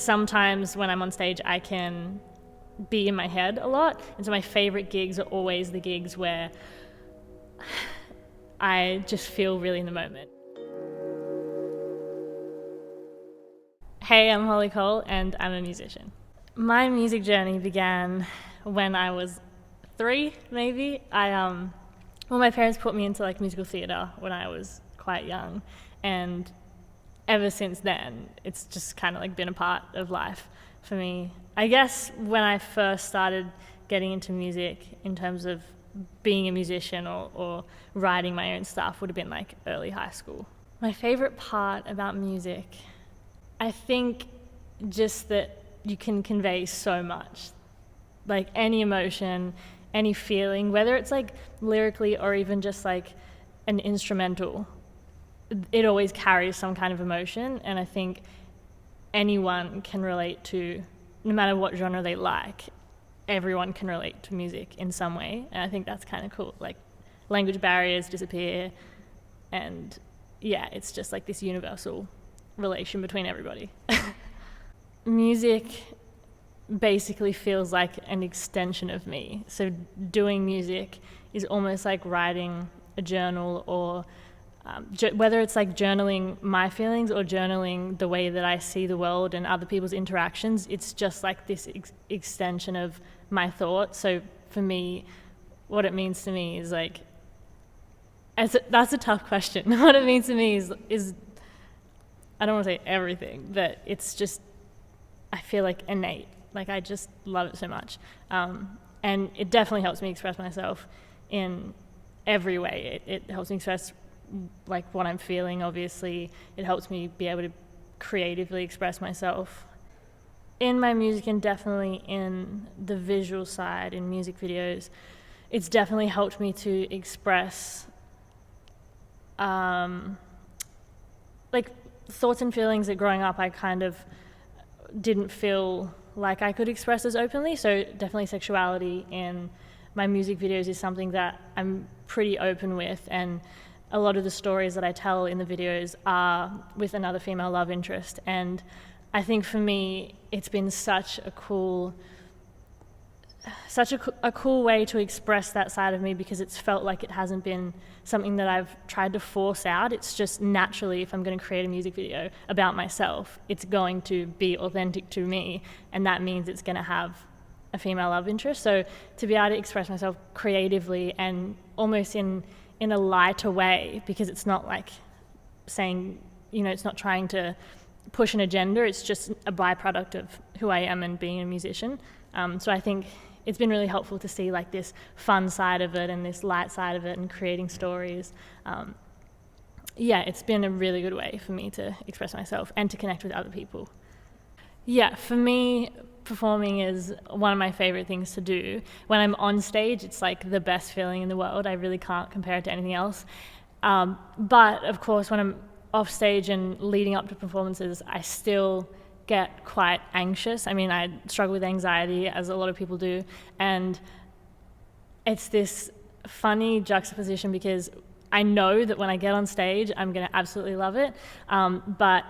sometimes when I'm on stage, I can be in my head a lot. And so my favorite gigs are always the gigs where I just feel really in the moment. Hey, I'm Holly Cole and I'm a musician. My music journey began when I was 3, maybe. My parents put me into like musical theatre when I was quite young, and ever since then, it's just kind of like been a part of life for me. I guess when I first started getting into music in terms of being a musician or writing my own stuff would have been like early high school. My favorite part about music, I think just that you can convey so much, like any emotion, any feeling, whether it's like lyrically or even just like an instrumental, it always carries some kind of emotion. And I think anyone can relate to, no matter what genre they like, everyone can relate to music in some way. And I think that's kind of cool. Like language barriers disappear, and yeah, it's just like this universal relation between everybody. Music basically feels like an extension of me. So doing music is almost like writing a journal, or whether it's like journaling my feelings or journaling the way that I see the world and other people's interactions, it's just like this extension of my thoughts. So for me, what it means to me is like, that's a tough question. What it means to me is I don't want to say everything, but it's just, I feel like innate. Like I just love it so much. And it definitely helps me express myself in every way. It helps me express like what I'm feeling, obviously. It helps me be able to creatively express myself. In my music, and definitely in the visual side, in music videos, it's definitely helped me to express like thoughts and feelings that growing up I kind of didn't feel like I could express as openly. So definitely sexuality in my music videos is something that I'm pretty open with, and a lot of the stories that I tell in the videos are with another female love interest. And I think for me, it's been such a cool way to express that side of me, because it's felt like it hasn't been something that I've tried to force out. It's just naturally, if I'm going to create a music video about myself, it's going to be authentic to me, and that means it's going to have a female love interest. So to be able to express myself creatively and almost in a lighter way, because it's not like saying, it's not trying to push an agenda, it's just a byproduct of who I am and being a musician. So I think it's been really helpful to see like this fun side of it and this light side of it and creating stories. It's been a really good way for me to express myself and to connect with other people. Yeah, for me, performing is one of my favorite things to do. When I'm on stage, it's like the best feeling in the world. I really can't compare it to anything else. But of course, when I'm off stage and leading up to performances, I still get quite anxious. I mean, I struggle with anxiety, as a lot of people do, and it's this funny juxtaposition, because I know that when I get on stage, I'm going to absolutely love it, but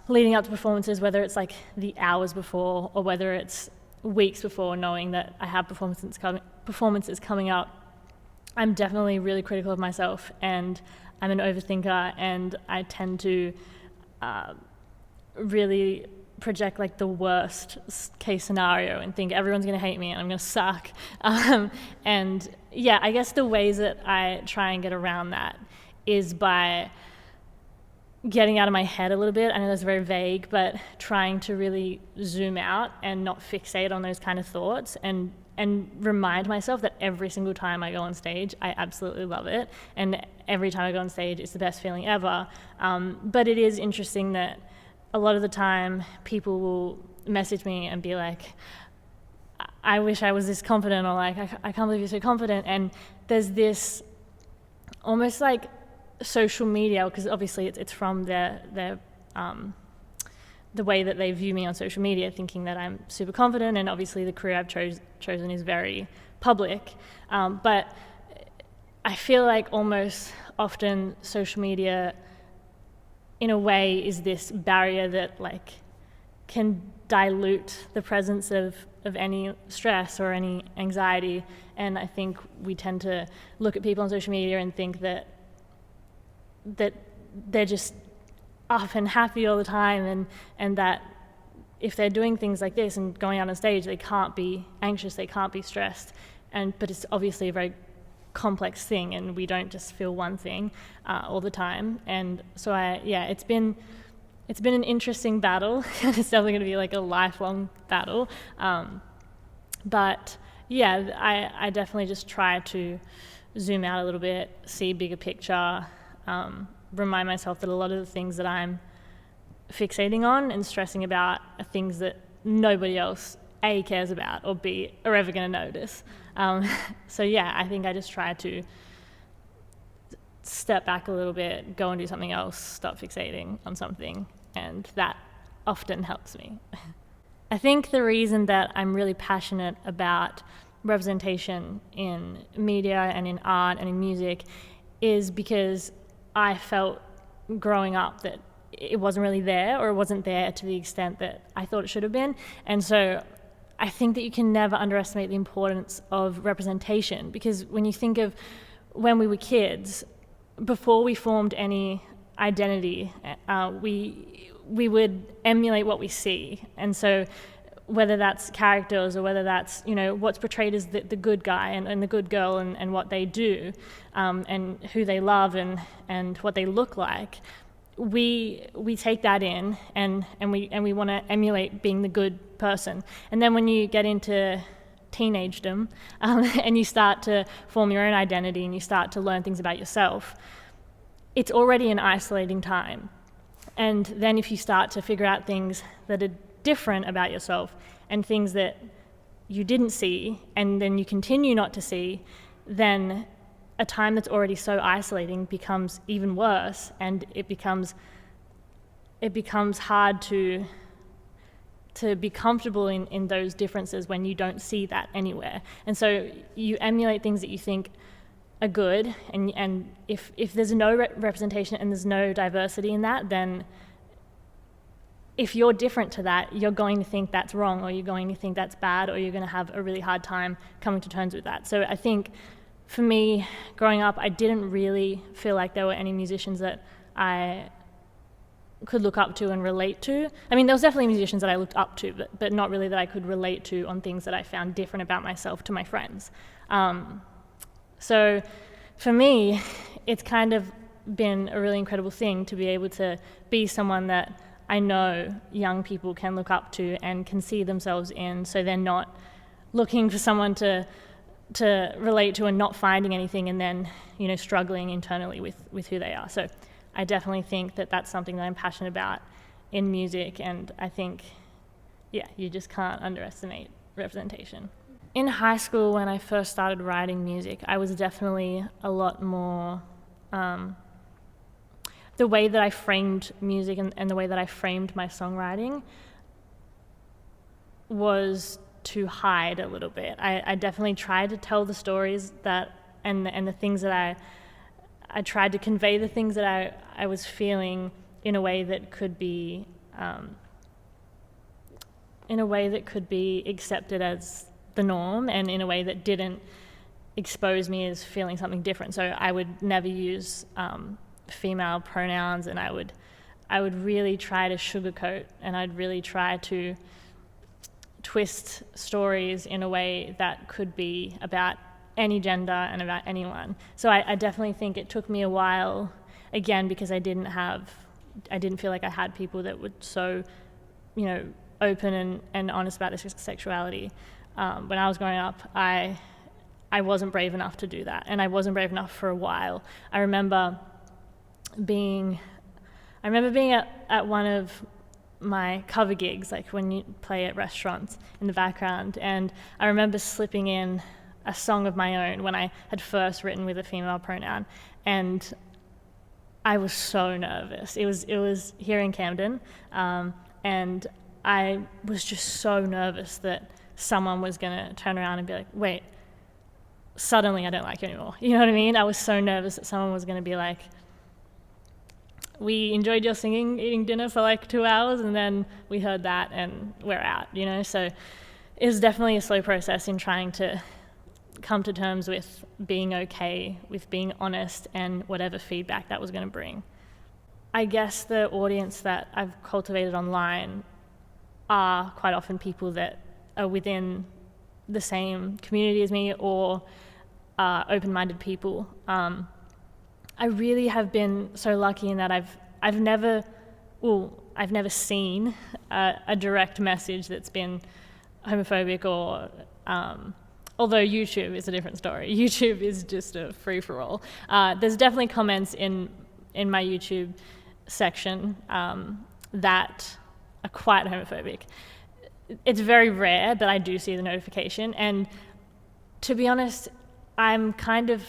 leading up to performances, whether it's like the hours before or whether it's weeks before, knowing that I have performances coming up, I'm definitely really critical of myself, and I'm an overthinker, and I tend to really project like the worst case scenario and think everyone's going to hate me and I'm going to suck. And yeah, I guess the ways that I try and get around that is by getting out of my head a little bit. I know that's very vague, but trying to really zoom out and not fixate on those kind of thoughts, and remind myself that every single time I go on stage, I absolutely love it. And every time I go on stage, it's the best feeling ever. But it is interesting that a lot of the time people will message me and be like, I wish I was this confident, or like, I can't believe you're so confident. And there's this almost like social media, because obviously it's from their the way that they view me on social media, thinking that I'm super confident, and obviously the career I've chosen is very public. But I feel like almost often social media, in a way, is this barrier that like can dilute the presence of any stress or any anxiety. And I think we tend to look at people on social media and think that they're just up and happy all the time, and that if they're doing things like this and going out on stage, they can't be anxious, they can't be stressed. But it's obviously a very complex thing, and we don't just feel one thing all the time. And so it's been an interesting battle. It's definitely going to be like a lifelong battle. But yeah, I definitely just try to zoom out a little bit, see a bigger picture, remind myself that a lot of the things that I'm fixating on and stressing about are things that nobody else A, cares about, or B, are ever going to notice. So yeah, I think I just try to step back a little bit, go and do something else, stop fixating on something, and that often helps me. I think the reason that I'm really passionate about representation in media and in art and in music is because I felt growing up that it wasn't really there, or it wasn't there to the extent that I thought it should have been. And so I think that you can never underestimate the importance of representation, because when you think of when we were kids, before we formed any identity, we would emulate what we see. And so whether that's characters or whether that's, what's portrayed as the good guy and the good girl and what they do, and who they love and what they look like, we take that in and we want to emulate being the good person. And then when you get into teenagedom, and you start to form your own identity and you start to learn things about yourself, it's already an isolating time. And then if you start to figure out things that are different about yourself and things that you didn't see and then you continue not to see, then a time that's already so isolating becomes even worse, and it becomes hard to be comfortable in those differences when you don't see that anywhere. And so you emulate things that you think are good, and if there's no representation and there's no diversity in that, then if you're different to that, you're going to think that's wrong, or you're going to think that's bad, or you're going to have a really hard time coming to terms with that. So I think for me, growing up, I didn't really feel like there were any musicians that I could look up to and relate to. I mean, there was definitely musicians that I looked up to, but not really that I could relate to on things that I found different about myself to my friends. So for me, it's kind of been a really incredible thing to be able to be someone that I know young people can look up to and can see themselves in, so they're not looking for someone to relate to and not finding anything, and then struggling internally with who they are. So I definitely think that that's something that I'm passionate about in music, and I think you just can't underestimate representation. In high school, when I first started writing music, I was definitely a lot more the way that I framed music and the way that I framed my songwriting was to hide a little bit. I definitely tried to tell the stories and the things that I tried to convey the things that I was feeling in a way that could be accepted as the norm, and in a way that didn't expose me as feeling something different. So I would never use female pronouns, and I would really try to sugarcoat, and I'd really try to twist stories in a way that could be about any gender and about anyone. So I definitely think it took me a while, again, because I didn't feel like I had people that were so, open and honest about their sexuality. When I was growing up, I wasn't brave enough to do that, and I wasn't brave enough for a while. I remember being at one of my cover gigs, like when you play at restaurants in the background, and I remember slipping in a song of my own when I had first written with a female pronoun, and I was so nervous. It was here in Camden, and I was just so nervous that someone was going to turn around and be like, wait, suddenly I don't like you anymore. You know what I mean? I was so nervous that someone was going to be like, we enjoyed your singing, eating dinner for like 2 hours, and then we heard that and we're out, So it was definitely a slow process in trying to come to terms with being okay, with being honest, and whatever feedback that was going to bring. I guess the audience that I've cultivated online are quite often people that are within the same community as me or open-minded people. I really have been so lucky in that I've never seen a direct message that's been homophobic or although YouTube is a different story. YouTube is just a free-for-all. There's definitely comments in my YouTube section that are quite homophobic. It's very rare, but I do see the notification. And to be honest, I'm kind of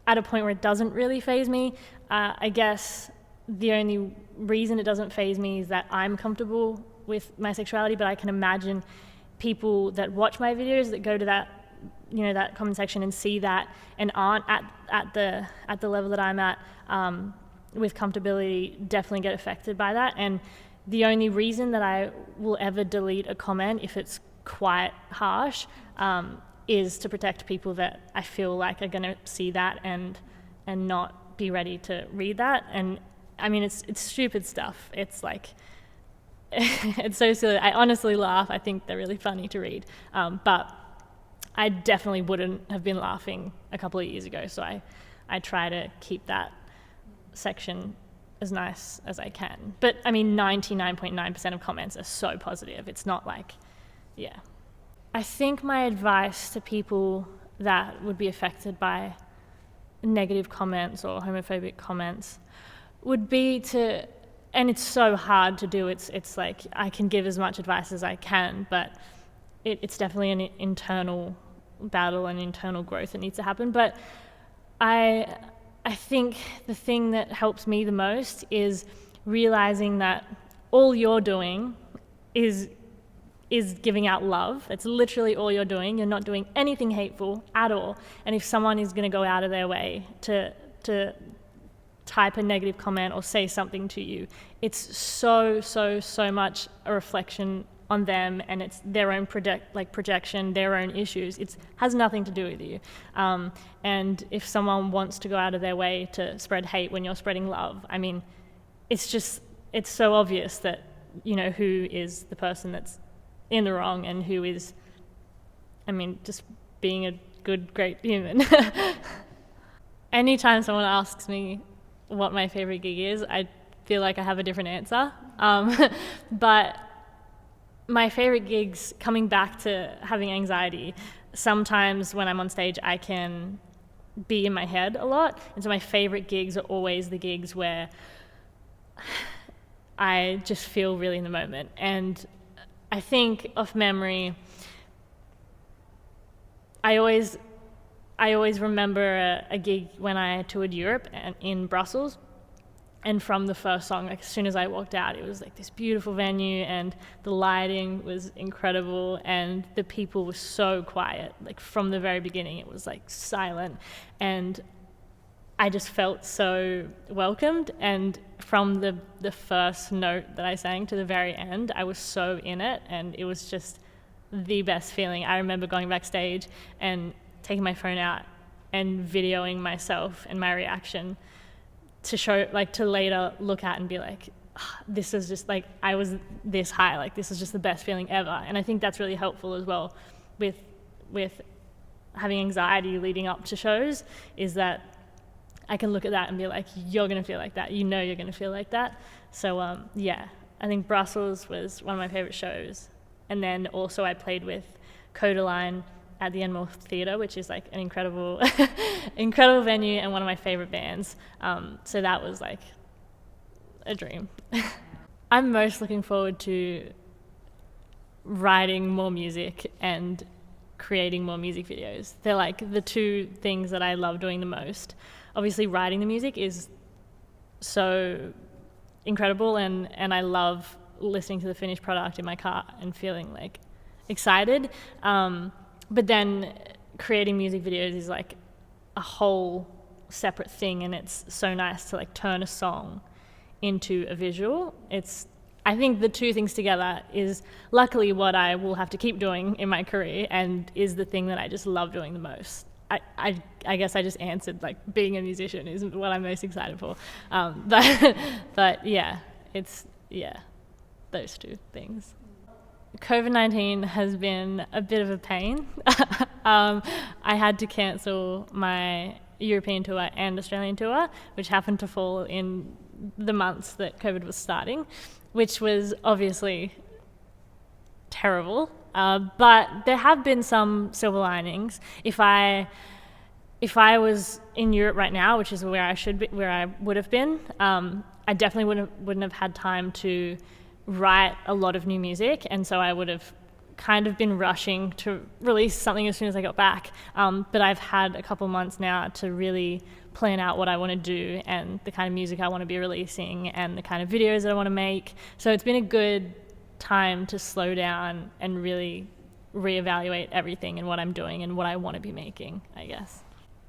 at a point where it doesn't really faze me. I guess the only reason it doesn't faze me is that I'm comfortable with my sexuality, but I can imagine people that watch my videos that go to that, that comment section and see that and aren't at the level that I'm at with comfortability definitely get affected by that. And the only reason that I will ever delete a comment if it's quite harsh is to protect people that I feel like are going to see that and not be ready to read that. And I mean, it's stupid stuff. It's like, it's so silly. I honestly laugh. I think they're really funny to read. But I definitely wouldn't have been laughing a couple of years ago. So I try to keep that section as nice as I can. But I mean, 99.9% of comments are so positive. It's not like, yeah. I think my advice to people that would be affected by negative comments or homophobic comments would be to, and it's so hard to do, it's like I can give as much advice as I can, but it's definitely an internal battle and internal growth that needs to happen. But I think the thing that helps me the most is realizing that all you're doing is giving out love. That's literally all you're doing. You're not doing anything hateful at all. And if someone is going to go out of their way to type a negative comment or say something to you, it's so much a reflection on them, and it's their own projection, their own issues. It has nothing to do with you. And if someone wants to go out of their way to spread hate when you're spreading love, I mean, it's so obvious that, who is the person that's in the wrong and who is, just being a good, great human. Anytime someone asks me what my favorite gig is, I feel like I have a different answer. But my favorite gigs, coming back to having anxiety, sometimes when I'm on stage I can be in my head a lot, and so my favorite gigs are always the gigs where I just feel really in the moment. And I think off memory, I always remember a gig when I toured Europe and in Brussels. And from the first song, like as soon as I walked out, it was like this beautiful venue and the lighting was incredible and the people were so quiet. Like from the very beginning, it was like silent. And I just felt so welcomed. And from the first note that I sang to the very end, I was so in it, and it was just the best feeling. I remember going backstage and taking my phone out and videoing myself and my reaction to show, like, to later look at and be like, this is just like, I was this high, like this is just the best feeling ever. And I think that's really helpful as well with having anxiety leading up to shows, is that I can look at that and be like, you're gonna feel like that, you're gonna feel like that. So yeah, I think Brussels was one of my favorite shows. And then also I played with Kodaline at the Enmore Theatre, which is like an incredible incredible venue and one of my favorite bands. So that was like a dream. I'm most looking forward to writing more music and creating more music videos. They're like the two things that I love doing the most. Obviously writing the music is so incredible, and I love listening to the finished product in my car and feeling like excited. But then creating music videos is like a whole separate thing, and it's so nice to like turn a song into a visual. I think the two things together is luckily what I will have to keep doing in my career, and is the thing that I just love doing the most. I guess I just answered like being a musician is what I'm most excited for. But yeah, it's those two things. COVID-19 has been a bit of a pain. I had to cancel my European tour and Australian tour, which happened to fall in the months that COVID was starting, which was obviously terrible. But there have been some silver linings. If I was in Europe right now, which is where I would have been, I definitely wouldn't have had time to write a lot of new music, and so I would have kind of been rushing to release something as soon as I got back. But I've had a couple months now to really plan out what I want to do and the kind of music I want to be releasing and the kind of videos that I want to make. So it's been a good time to slow down and really reevaluate everything and what I'm doing and what I want to be making, I guess.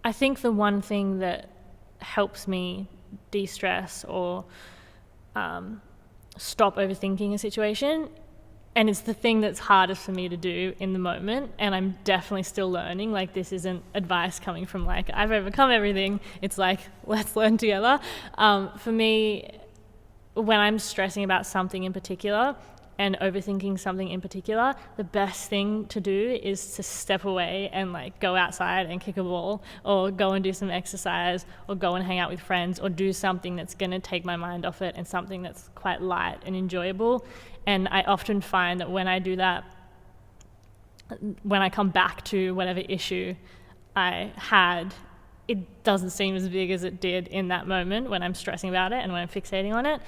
I think the one thing that helps me de-stress or stop overthinking a situation, and it's the thing that's hardest for me to do in the moment, and I'm definitely still learning. Like, this isn't advice coming from like I've overcome everything. It's like, let's learn together. For me, when I'm stressing about something in particular and overthinking something in particular, the best thing to do is to step away and like go outside and kick a ball, or go and do some exercise, or go and hang out with friends, or do something that's going to take my mind off it and something that's quite light and enjoyable. And I often find that when I do that, when I come back to whatever issue I had, it doesn't seem as big as it did in that moment when I'm stressing about it and when I'm fixating on it.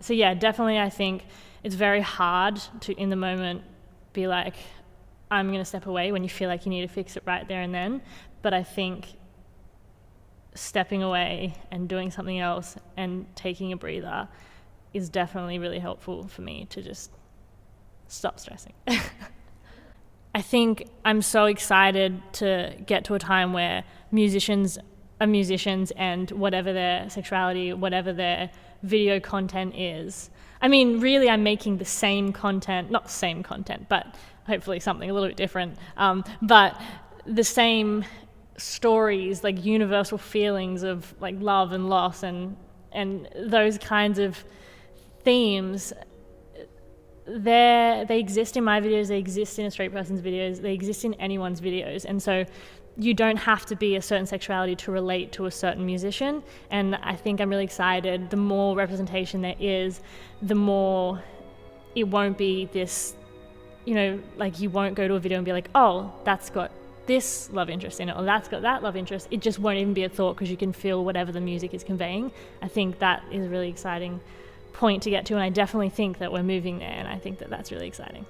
So yeah, definitely I think it's very hard to, in the moment, be like, I'm going to step away when you feel like you need to fix it right there and then. But I think stepping away and doing something else and taking a breather is definitely really helpful for me to just stop stressing. I think I'm so excited to get to a time where musicians are musicians, and whatever their sexuality, whatever their video content is. I mean, really, I'm making the same content, not the same content, but hopefully something a little bit different, but the same stories, like universal feelings of like love and loss and those kinds of themes. They exist in my videos, they exist in a straight person's videos, they exist in anyone's videos, and so you don't have to be a certain sexuality to relate to a certain musician. And I think I'm really excited. The more representation there is, the more it won't be this, like you won't go to a video and be like, oh, that's got this love interest in it, or that's got that love interest. It just won't even be a thought because you can feel whatever the music is conveying. I think that is a really exciting point to get to, and I definitely think that we're moving there, and I think that that's really exciting.